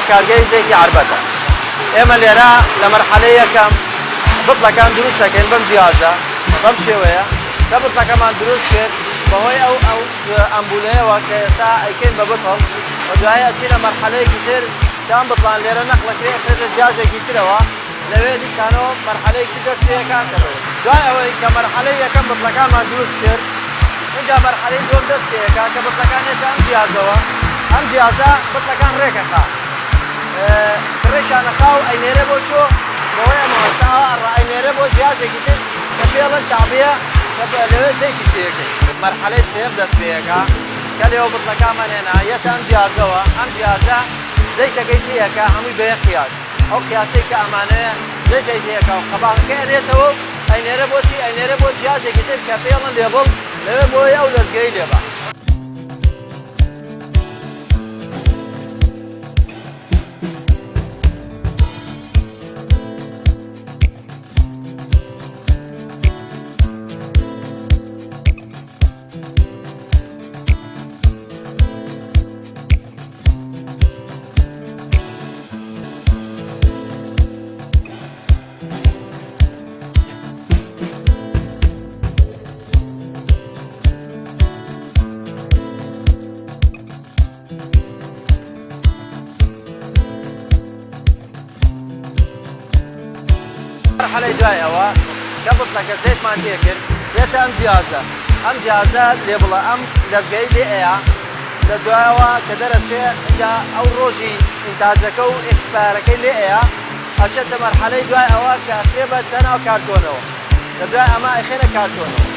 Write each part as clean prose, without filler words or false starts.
کارگەی زەیتی عربەتە. ئێمە لێرە لە مەرحەلەی یەکەم بڵەکان دروست دەکەین بەم جیازە بەم شێوەیە کە بڵەکەمان دروست کرد بەهۆی ئەو ئەمبولەیەوە کە ئێستا ئەیکەین بە بڵ و دوایە ئەچینە مەرحەلەیەکی تر کام بڵان لێرە نەقلەکرێ لە جیازێکی ترەوە لەوێ دیکانەوە مەرحەلەیەکی دەستپێیەکان دەبێت. دوای ئەوەی کە مەرحەلەی یەکەم بڵەکانمان دروست کرد اینجا مەرحەلەی دووەم دەستپێیەکە کە بڵەکان ێستا ئەم جیازەوە ئەم جیازە بڵەکان ڕێکەخا ڕێشانەخا و ئەینێرە بۆ چۆ بەوەی ئەمەوەستا ئەینێرە بۆ جیازێکی تر کە پێڵەن تابیە کە لەوێ زەیتی پێەکەی. مەرحەلەی سێم دەستپێیەکە کە لێوە بڵەکانمان هێنا یەتە ئەم جیازەوە ئەم جیازە زەیتەکەی تێیەکە هەمووی بەیەک قیاس ئەو قیاسەی کە ئەمانەیە زەیتەی تێیەکە و قەباغەکەی ئەدێتەوە و ئەینێرە بۆچی ئەینێرە بۆ جیازێکی تر کە پێڵەن لێبڵ لەوێ بۆی ئەو لەرگەی لێبە. مرحلەی دوای ئەوە کە بڵەکە زەیتمان تێ کرد دێتە ئەم جیازە لێ بڵە ئەم دەستگای لێ ئەیە لە دوایەوە کە دەرەچێ اینجا ئەو ڕۆژی ئینتاجەکە و ئێکسپایرەکەی لێ ئەیە ئەچێتە مەرحەلەی دوای ئەوە کە ئەخرێ ناو کارتۆنەوە لە دوای ئەمە ئەخێنە کارتۆنەوە.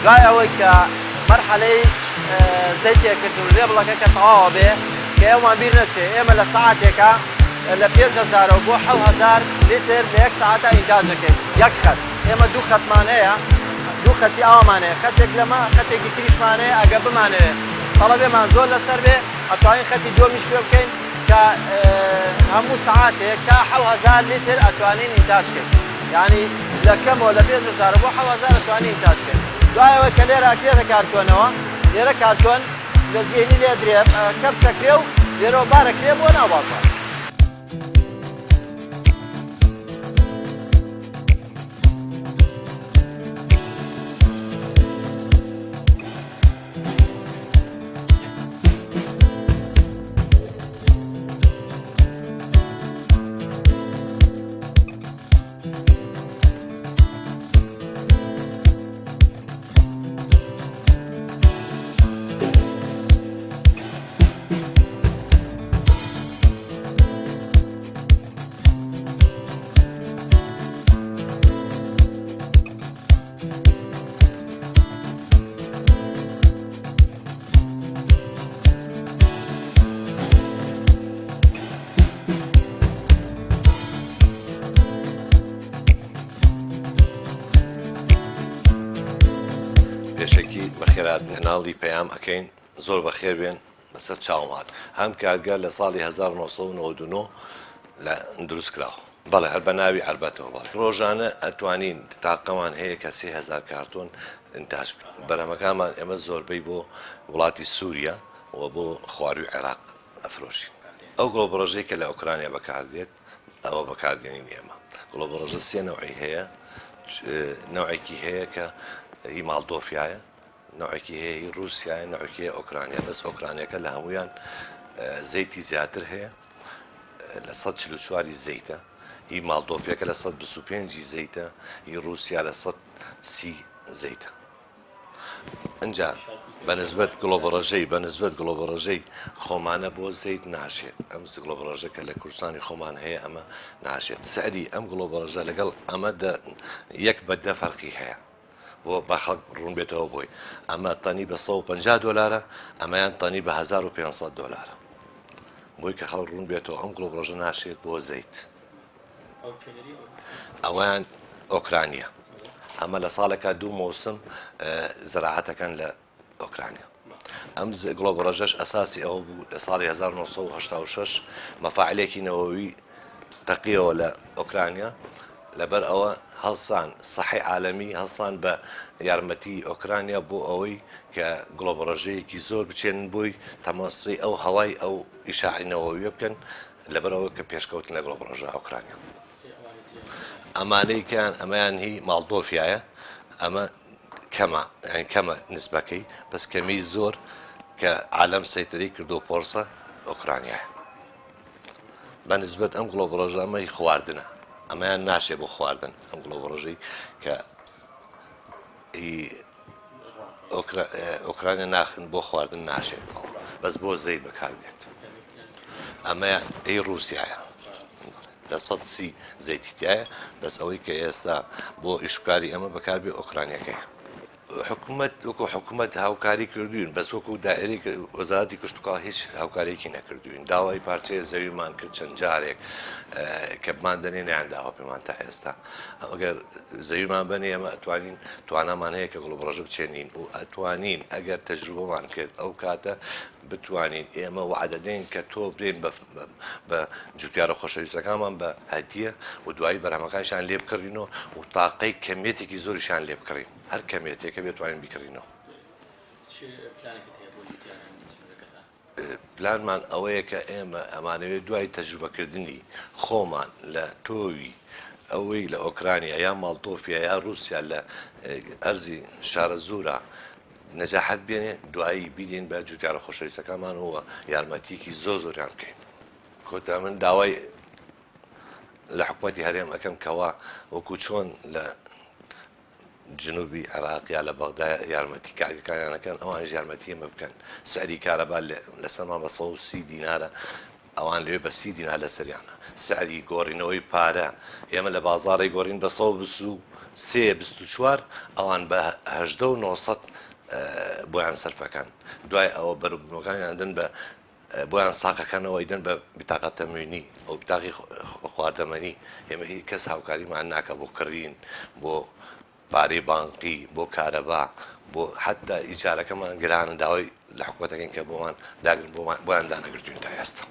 دوای ئەوەی کە مەرحەلەی زەیتێکردن لێ بڵەکە کە تەواوە بێ کە ئێوەمان بیر نەچێ ئێمە لە سەعاتێکە لە 5,000 بۆ 7,000 لیتر لە یەک سەعاتە ئینتاج دەکەین یەک خەت. ئێمە دوو خەتمان هەیە دوو خەتی ئاوامان هەیە خەتێک لەمە خەتێکی تریشمان هەیە ئەگە بمانەوێت تەڵەبێمان زۆر لەسەر بێ ئەتوانین خەتی دووەمیش پێ بکەین کە هەموو سەعاتێک تا 7,000 لیتر ئەتوانین ئینتاج بکەین یعنی لە کەمەوە لە 5,000 بۆ 7,000 ئەتوانین ئینتاج بکەین. دوایەوە کە لێرە ئەکرێتە کارتۆنەوە لێرە کارتۆن دەستگەینی لێ درێ کەپسەکرێ و لێرەوە بارەکرێ بۆ ناو بازاڕ. پێشێکی بەخێرات هەناڵی پەیام ئەەکەین زۆر بەخێر بێن بەسەر چاومان هەم کارگەر لە ساڵی 1999 لە دروست کراوە. بەڵێ هەر بە ناوی عربەتەوە بەڵێ ڕۆژانە ئەتوانین تاقەمان هەیە کە 3000 کارتۆن ئینتاژ بەرهەمەکانمان ئێمە زۆربەی بۆ وڵاتی سووریا و بۆ خواروی عێراق ئەفرۆشین ئەو گڵۆبڕۆژەی کە لە ئۆکرانیا بەکاردێت ئەوە بەکاردێنین ئێمە گڵۆبڕۆژە سێ نەوعی هەیە نوعێکی هەیە کە هی ماڵدۆفیایە نوعێکی هەیە هی رووسایە نوعێکی هەیە ئۆکرانیا بەس ئۆکرانیەکە لە هەمویان زەیتی زیاتر هەیە لە 144 زەیتە هی ماڵدۆفیەکە لە 125 زەیتە هی رووسیا لە 130 زەیتە ئەنجا بەنسبەت گڵۆبڕۆژەی خۆمانە بۆ زەیت ناشێت ئەم گڵۆبڕۆژە کە لە کوردستانی خۆمان هەیە ئەمە ناشێت سەری ئەم گڵۆبڕۆژە لەگەڵ ئەمە یەک بەدە فەرقی هەیە بۆ بە خەڵک ڕوون بێتەوە بۆی ئەمە تەنی بە $150 ئەمەیان تەنی بە $1500 بۆی کە خەڵک ڕوون بێتەوە ئەم گڵۆبڕۆژە ناشێت بۆ زەیت ئەویان ئۆکرانیا ئەمە لە ساڵێکە 2 مۆسم زەراعەتەکەن لە ئۆکرانیا ئەم گڵۆبڕۆژەش ئەساسی ئەوە بوو لە ساڵی 1986 مەفاعلێکی نەوەوی تەقیەوە لە ئۆکرانیا لەبەر ئەوە هەڵسان سەحی عالەمی هەڵسان بە یارمەتی ئۆکرانیا بۆ ئەوەی کە گڵۆبڕۆژەیەکی زۆر بچێنن بووی تەماسی ئەو هەوای ئەو ئیشاعی نەوەویە بکەن لەبەرەوە کە پێشکەوتن لە گڵۆبڕۆژە ئۆکرانیا ئەمانەیکیان ئەمەیان هی ماڵدۆفیایە ئەمە کەمە نسبەکەی بەس کەمی زۆر کە عالەم سەیتەری کردو پۆرسە ئۆکرانیایە بە نسبەت ئەم گڵۆبڕۆژە ئەمەی خواردنە ئەمەیان ناشێ بۆ خواردن ئەم گڵۆبڕۆژەی کە ئۆکرانیا ناخن بۆ خواردن ناشێت بەس بۆ زەیت بەکاردێت ئەمە هی رووسایە لە 130 زەیتیایە بەس ئەوەی کە ئێستا بۆ ئیشکاری ئەمە بەکاربێ ئۆکرانیەکەی وەکو حکوومەت هاوکاری کردوین بەس وەکو دائیرەی وەزارەتی کشتوکاڵ هیچ هاوکارێکی نەکردوین داوای پارچەیە زەویمان کرد چەند جارێک کە بمان دەنێ نیانداوە پێمان تا ئێستا ئەگەر زەویمان بنێ ئەمە ئەتوانین توانامان هەیە کە گڵۆبڕۆژە بچێنین و ئەتوانین ئەگەر تەجروبەمان کرد ئەو کاتە بتوانین ئێمە وعدەدەین کە تۆ برێن بە جوتیارە خۆشەویستەکانمان بە هەدیە و دوایی بەرهەمەکانشان لێ بکڕینەوە و تاقەی کەمێتێکی زۆریشان لێ بکڕین هەر کەمێتێکە بێتوانین بیکڕینەوە پلانمان ئەوەیە کە ئێمە ئەمانەوێت دوای تەجروبەکردنی خۆمان لە تۆوی ئەوەی لە ئۆکرانیا یا ماڵدۆفیا یا رووسیا لە ئەرزی شارە زورە نەجاحەت بێنێ دوایی بیدین بە جوتیارە خۆشەویستەکانمانەوە یارمەتیەکی زۆریان بکەین کۆتا من داوای لە حکوومەتی هەرێم ئەەکەم کەوا وەکو چۆن لە جنوبی عێراقیا لە بەغدا یارمەتی کارگەکانیانەکەن ئەوان یارمەتی ئێمە بکەن سەعری کارەبا لەسەرمان بە 130 دینارە ئەوان لێ بە 30 دینار لە سەریانە سەعری گۆڕینەوەی پارە ئێمە لە بازاڕی گۆڕین بە 123-24 ئەوان بە 1900 بۆیان سەرفەکان دوای ئەوە بەروبوونەکانیان دەن بە بۆیان ساقەکەنەوەی دەن بە بیتاقەت تەموینی ئەو بیتاقی خواردەمەنی ئێمە هیچ کەس هاوکاریمان ناکە بۆ کڕین بۆ پارەی بانقی بۆ کارەبا بۆ حتا ئیجارەکەمان گرانە داوای لە حکوومەتەکەین کە بۆمان داگرن بۆیان دانەگرتوین تا ئێستا